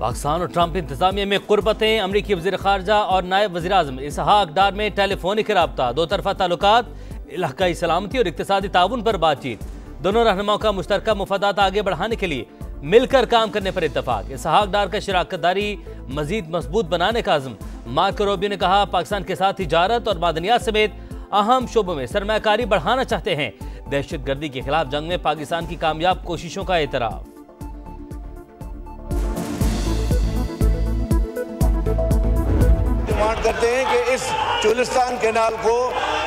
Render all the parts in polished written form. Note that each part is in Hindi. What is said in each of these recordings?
पाकिस्तान और ट्रंप इंतजामिया में कुर्बतें। अमरीकी वज़ीर ख़ारजा और नायब वज़ीर आज़म इसहाक डार में टेलीफोनिक रब्ता। दो तरफ़ा ताल्लुकात, इलाक़ाई सलामती और इक़्तिसादी ताउन पर बातचीत। दोनों रहनुमाओं का मुश्तरका मुफादात आगे बढ़ाने के लिए मिलकर काम करने पर इत्तफाक। इसहाक डार का शराकतदारी मजीद मजबूत बनाने का आज़म। मार्को रूबियो ने कहा, पाकिस्तान के साथ तिजारत और मादनियात समेत अहम शोबों में सरमायाकारी बढ़ाना चाहते हैं। दहशतगर्दी के खिलाफ जंग में पाकिस्तान की कामयाब कोशिशों का एतराफ़। डिमांड करते हैं कि इस चुलिस्तान कैनाल को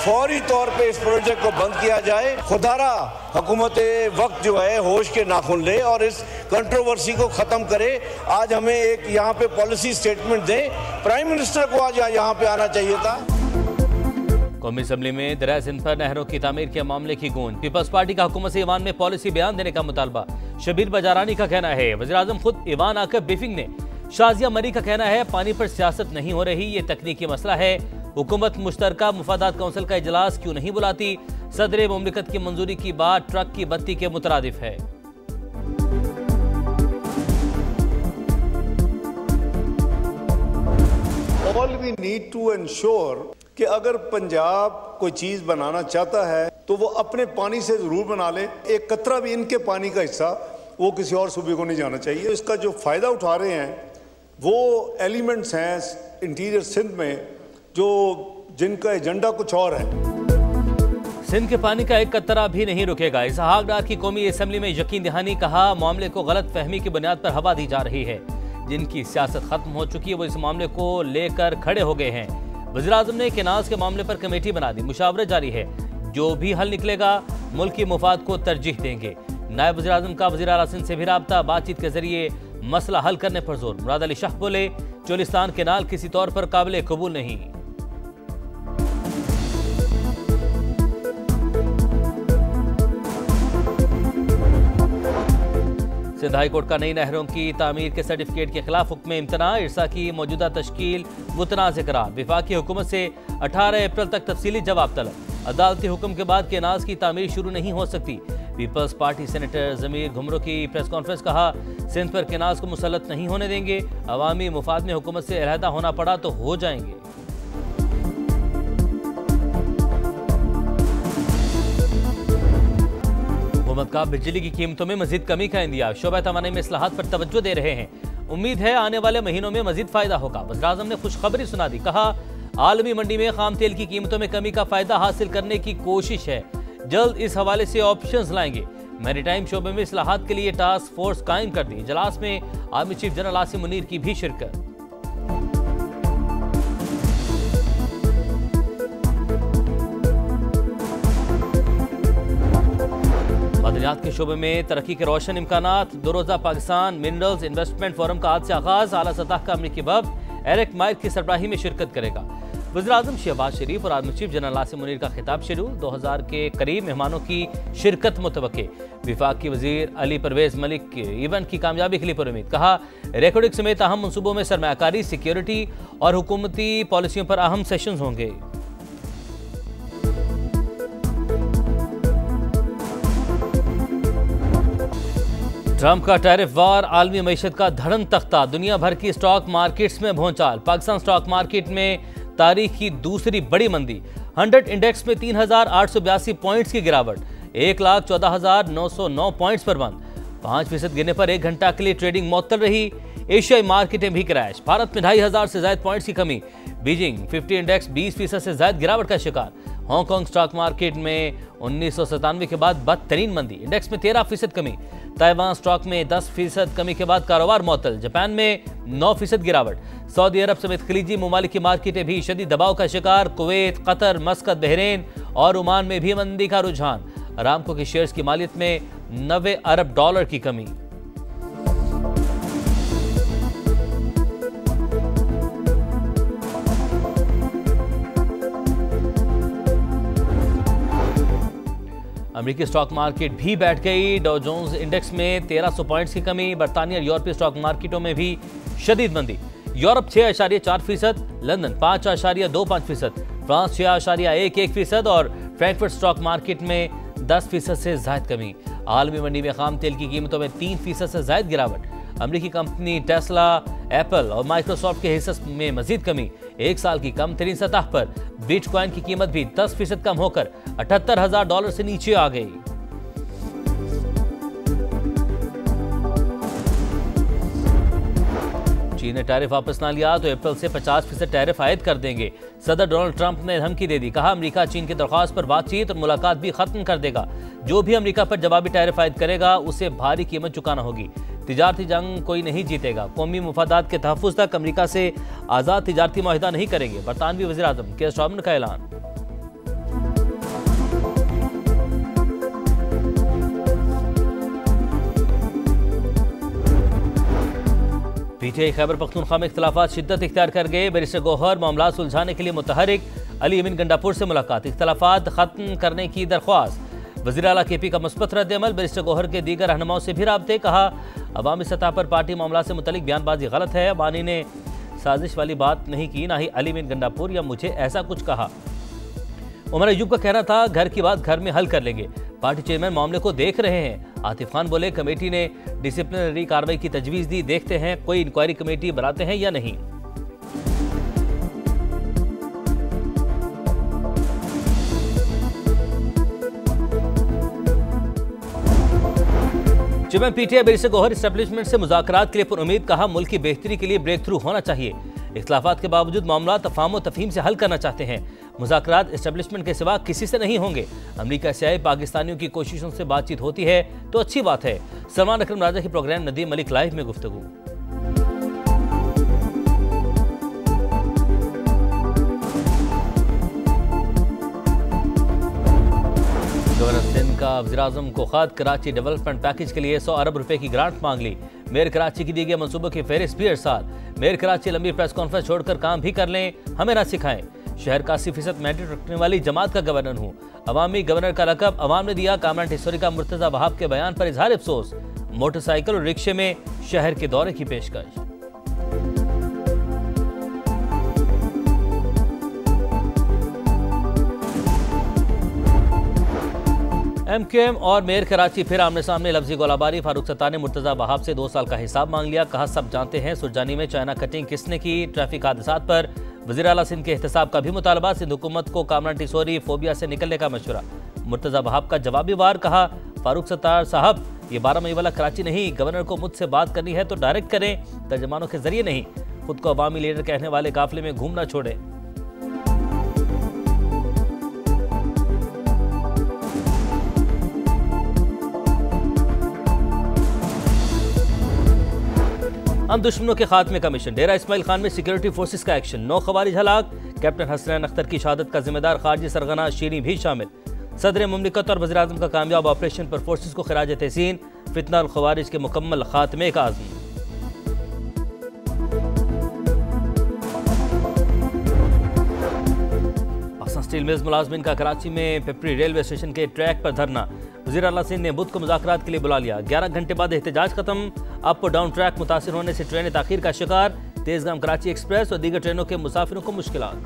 फौरी तौर पे इस प्रोजेक्ट को बंद किया जाए। खुदारा हुकूमत वक्त जो है होश के नाखून ले और इस कंट्रोवर्सी को ख़त्म करे। आज हमें एक यहाँ पे पॉलिसी स्टेटमेंट दें। प्राइम मिनिस्टर को आज यहाँ पे आना चाहिए था। कौमी असम्बली में दरिया सिंध पर नहरों की तामीर के मामले की गूंज। पीपल्स पार्टी का हुकूमत से ईवान में पॉलिसी बयान देने का मुतालबा। शबीर बजारानी का कहना है, वज़ीर आज़म खुद ईवान आकर ब्रीफिंग ने। शाजिया मरी का कहना है, पानी पर सियासत नहीं हो रही, ये तकनीकी मसला है। हुकूमत मुश्तरका मुफादात काउंसिल का इजलास क्यों नहीं बुलाती? सदर मुमलिकत की मंजूरी की बात ट्रक की बत्ती के मुतरादिफ है। All we need to ensure कि अगर पंजाब कोई चीज बनाना चाहता है तो वो अपने पानी से जरूर बना ले। एक कतरा भी इनके पानी का हिस्सा वो किसी और सूबे को नहीं जाना चाहिए। इसका जो फायदा उठा रहे हैं वो एलिमेंट्स हैं इंटीरियर सिंध में जो जिनका एजेंडा कुछ और है। सिंध के पानी का एक कतरा भी नहीं रुकेगा। इसहाक डार की कौमी असम्बली में यकीन दहानी। कहा, मामले को गलत फहमी की बुनियाद पर हवा दी जा रही है। जिनकी सियासत खत्म हो चुकी है वो इस मामले को लेकर खड़े हो गए हैं। वज़ीर आज़म ने केनाज के मामले पर कमेटी बना दी। मुशावरत जारी है, जो भी हल निकलेगा मुल्की मुफाद को तरजीह देंगे। नायब वज़ीर आज़म का वज़ीर आला सिंध से भी राब्ता। बातचीत के जरिए मसला हल करने पर जोर। मुराद अली शाह बोले, चोलिस्तान केनाल किसी तौर पर काबिल कबूल नहीं। सिंध हाई कोर्ट का नई नहरों की तामीर के सर्टिफिकेट के खिलाफ हुक्म इम्तना। इरसा की मौजूदा तश्कील मुतनाज़ करार। वफाकी हुकूमत से 18 अप्रैल तक तफसीली जवाब तलब। अदालती हुक्म के बाद केनाज की तामीर शुरू नहीं हो सकती। पीपल्स पार्टी सेनेटर ज़मीर घुमरो की प्रेस कॉन्फ्रेंस। कहा, सिंध पर केनाज को मुसल्लत नहीं होने देंगे। अवामी मुफाद में हुकूमत से अलहदा होना पड़ा तो हो जाएंगे। हुकूमत का बिजली की कीमतों में मजीद कमी का इंदिया। शोबा तवानाई में इस्लाहात पर तवज्जो दे रहे हैं। उम्मीद है आने वाले महीनों में मजीद फायदा होगा। वज़ीर आज़म ने खुशखबरी सुना दी। कहा, आलमी मंडी में खाम तेल की कीमतों में कमी का फायदा हासिल करने की कोशिश है। जल्द इस हवाले से ऑप्शंस लाएंगे। मैरीटाइम शोबे में इस्लाहात के लिए टास्क फोर्स कायम कर दी। इजलास में army chief general Asim Munir की भी शिरकत। मादनियात के शोबे में तरक्की के रोशन इम्कानात। 2 रोज़ा पाकिस्तान मिनरल्स इन्वेस्टमेंट फोरम का आज से आगाज। आला सतह का अमरीकी वफ़द एरिक माइक की सरबराही में शिरकत करेगा। वज़ीर आज़म शहबाज शरीफ और army chief general Asim Munir का खिताब शेड्यूल। 2000 के करीब मेहमानों की शिरकत मुतवक्के। वफाकी वज़ीर अली परवेज़ मलिक इवेंट की कामयाबी के लिए पुरुमीद। कहा, रिकॉर्डिंग समेत अहम मनसूबों में सरमायाकारी, सिक्योरिटी और हुकूमती पॉलिसियों पर अहम सेशंस होंगे। ट्रंप का टैरिफ वार, आलमी मईशत का धड़न तख्ता। दुनिया भर की स्टॉक मार्केट्स में भौचाल। पाकिस्तान स्टॉक मार्केट में तारीख की दूसरी बड़ी मंदी। 100 इंडेक्स में 3882 पॉइंट्स की गिरावट। 1,14,909 पॉइंट्स पर बंद। 5% गिरने पर 1 घंटा के लिए ट्रेडिंग मुअत्तल रही। एशियाई मार्केटें भी क्रैश। भारत में 2500 से ज्यादा पॉइंट्स की कमी। बीजिंग 50 इंडेक्स 20% से ज्यादा गिरावट का शिकार। हांगकांग स्टॉक मार्केट में 1997 के बाद बदतरीन मंदी। इंडेक्स में 13% कमी। ताइवान स्टॉक में 10% कमी के बाद कारोबार मुअत्तल। जापान में 9% गिरावट। सऊदी अरब समेत खलीजी ममालिक की मार्केटें भी शदीद दबाव का शिकार। कुवैत, कतर, मस्कत, बहरीन और ओमान में भी मंदी का रुझान। अरामको के शेयर्स की मालियत में $90 अरब की कमी। अमेरिकी स्टॉक मार्केट भी बैठ गई। डॉ जोन्स इंडेक्स में 1300 पॉइंट्स की कमी। बरतानिया और यूरोपीय स्टॉक मार्केटों में भी शदीद मंदी। यूरोप 6.4%, लंदन 5.25%, फ्रांस 6.11% और फ्रैंकफर्ट स्टॉक मार्केट में 10% से ज्यादा कमी। आलमी मंडी में खाम तेल की कीमतों में 3% से ज्यादा गिरावट। अमेरिकी कंपनी टेस्ला, एप्पल और माइक्रोसॉफ्ट के हिस्से में मजीद कमी। एक साल की कम तरीन सतह पर बिटकॉइन की कीमत भी 10% कम होकर $78,000 से नीचे आ गई। चीन ने टैरिफ वापस ना लिया तो अप्रैल से 50% टैरिफ आयद कर देंगे। सदर डोनाल्ड ट्रंप ने धमकी दे दी, कहा अमेरिका चीन की दरख्वास्त पर बातचीत और मुलाकात भी खत्म कर देगा। जो भी अमेरिका पर जवाबी टैरिफ आयद करेगा उसे भारी कीमत चुकाना होगी। तिजारती जंग कोई नहीं जीतेगा। कौमी मुफादात के तहफ़्फ़ुज़ तक अमेरिका से आज़ाद तिजारती मुआहिदा नहीं करेंगे। बरतानवी वज़ीर आज़म केयर स्टारमर का ऐलान। पीटीआई खैबर पख्तूनख्वा में इख्तलाफात शिद्दत इख्तियार कर गए। बैरिस्टर गौहर मामला सुलझाने के लिए मुतहरिक। अली अमीन गंडापुर से मुलाकात, इख्तलाफात खत्म करने की दरख्वास्त। वज़ीर आला केपी का मुस्बत रद्द-ए-अमल। बैरिस्टर गौहर के दीगर रहनुमाओं से भी राब्ते। कहा अवामी सतह पर पार्टी मामला से मुतल्लिक बयानबाजी गलत है। अबानी ने साजिश वाली बात नहीं की, ना ही अली अमीन गंडापुर या मुझे ऐसा कुछ कहा। उमर अयूब का कहना था घर की बात घर में हल कर लेंगे। पार्टी चेयरमैन मामले को देख रहे हैं। आतिफ खान बोले कमेटी ने डिसिप्लिनरी कार्रवाई की तजवीज़ दी, देखते हैं कोई इंक्वायरी कमेटी बनाते हैं या नहीं। Chairman PTI barrister Gohar establishment से मुज़ाकरात के लिए पुरुम्मीद। कहा मुल्क की बेहतरी के लिए ब्रेक थ्रू होना चाहिए। इख्तलाफात के बावजूद मामला तफाहम व तफहीम से हल करना चाहते हैं। मुज़ाकरात एस्टेब्लिशमेंट के सिवा किसी से नहीं होंगे। अमेरिका से आए पाकिस्तानियों की कोशिशों से बातचीत होती है तो अच्छी बात है। सलमान अकरम राजा के प्रोग्राम नदीम मलिक लाइव में गुफ्तगू। गवर्नर सिंध का वज़ीर-ए-आज़म को खत। कराची डेवलपमेंट पैकेज के लिए 100 अरब रुपए की ग्रांट मांग ली। मेयर कराची की दी गई मनसूबों की फहरिस्त भी अरसाल। मेयर कराची लंबी प्रेस कॉन्फ्रेंस छोड़कर काम भी कर लें, हमें ना सिखाएं। शहर का 80% मैंडेट रखने वाली जमात का गवर्नर हूँ। अवामी गवर्नर का लकब अवाम ने दिया। कामरान टिस्सोरी का मुर्तज़ा वहाब के बयान पर इजहार अफसोस। मोटरसाइकिल और रिक्शे में शहर के दौरे की पेशकश। एमक्यूएम और मेयर कराची फिर आमने सामने। लफ्जी गोलाबारी। फारूक सत्तार ने मुर्तज़ा वहाब से 2 साल का हिसाब मांग लिया। कहा सब जानते हैं सुरजानी में चाइना कटिंग किसने की। ट्रैफिक हादसात पर वज़ीर आला सिंध के एहतसाब का भी मुतालबा। सिंध हुकूमत को कामरान टिस्सोरी फोबिया से निकलने का मशवरा। मुर्तज़ा वहाब का जवाबी वार। कहा फारूक सत्तार साहब ये 12 मई वाला कराची नहीं। गवर्नर को मुझसे बात करनी है तो डायरेक्ट करें, तर्जमानों के जरिए नहीं। खुद को अवामी लीडर कहने वाले काफिले में घूमना छोड़े। हम दुश्मनों के खात्मे का मिशन। डेरा इस्माइल खान में सिक्योरिटी फोर्सेस का एक्शन। 9 खवारिज हलाक। कैप्टन हसनैन अख्तर की शहादत का जिम्मेदार खारजी सरगना शीरी भी शामिल। सदर मुमलिकत और वज़ीर आज़म का कामयाब ऑपरेशन पर फोर्सेस को खिराज तहसीन। फितना और खवारिज के मुकम्मल खात्मे का आज़म। पाकिस्तान स्टील मिल्स मुलाजमिन का कराची में पिपरी रेलवे स्टेशन के ट्रैक पर धरना। वज़ीर आला सिंध ने बुध को मुज़ाकरात के लिए बुला लिया। 11 घंटे बाद एहतजाज खत्म। अप और डाउन ट्रैक मुतासिर होने से ट्रेनें ताखीर का शिकार। तेजगाम कराची एक्सप्रेस और दीगर ट्रेनों के मुसाफिरों को मुश्किलात।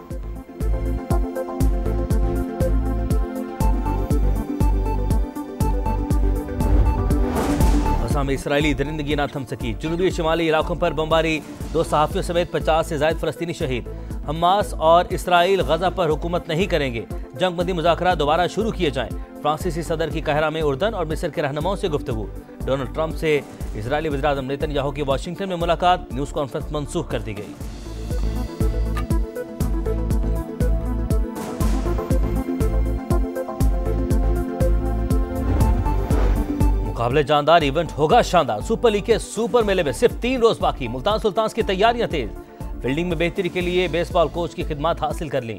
में इसराइली दरिंदगी ना थम सकी। जनूबी शिमाली इलाकों पर बमबारी। 2 सहाफ़ियों समेत 50 से ज़ायद फ़लस्तीनी शहीद। हमास और इसराइल गजा पर हुकूमत नहीं करेंगे। जंगबंदी मुज़ाकरात दोबारा शुरू किए जाएं। फ्रांसीसी सदर की काहिरा में उर्दन और मिस्र के रहनुमाओं से गुफ्तगू। डोनाल्ड ट्रंप से इजरायली वज़ीर-ए-आज़म नेतन्याहू की वाशिंगटन में मुलाकात। न्यूज़ कॉन्फ्रेंस मनसूख कर दी गई। मुकाबले जानदार, इवेंट होगा शानदार। सुपर लीग के सुपर मेले में सिर्फ 3 रोज बाकी। मुल्तान सुल्तान्स की तैयारियां तेज। फील्डिंग में बेहतरी के लिए बेसबॉल कोच की खिदमत हासिल कर ली।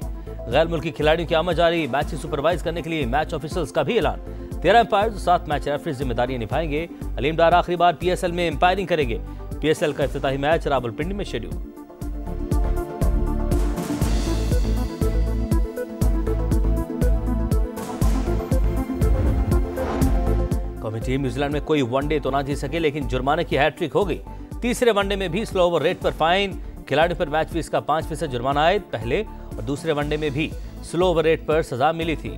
गैर मुल्की खिलाड़ियों की आमद जारी। मैच सुपरवाइज करने के लिए मैच ऑफिसर्स का भी ऐलान। 13 एम्पायर 7 मैच रेफरीज जिम्मेदारियां निभाएंगे। अलीम डार आखिरी बार PSL में एम्पायरिंग करेंगे। PSL का इफ्तिताही मैच रावलपिंडी में शेड्यूल। कौमी टीम न्यूजीलैंड में कोई वनडे तो ना जीत सके, लेकिन जुर्माने की हैट्रिक हो गई। तीसरे वनडे में भी स्लो ओवर रेट पर फाइन। खिलाड़ी पर मैच फीस का 5% जुर्माना आयद। पहले और दूसरे वनडे में भी स्लो ओवर रेट पर सजा मिली थी।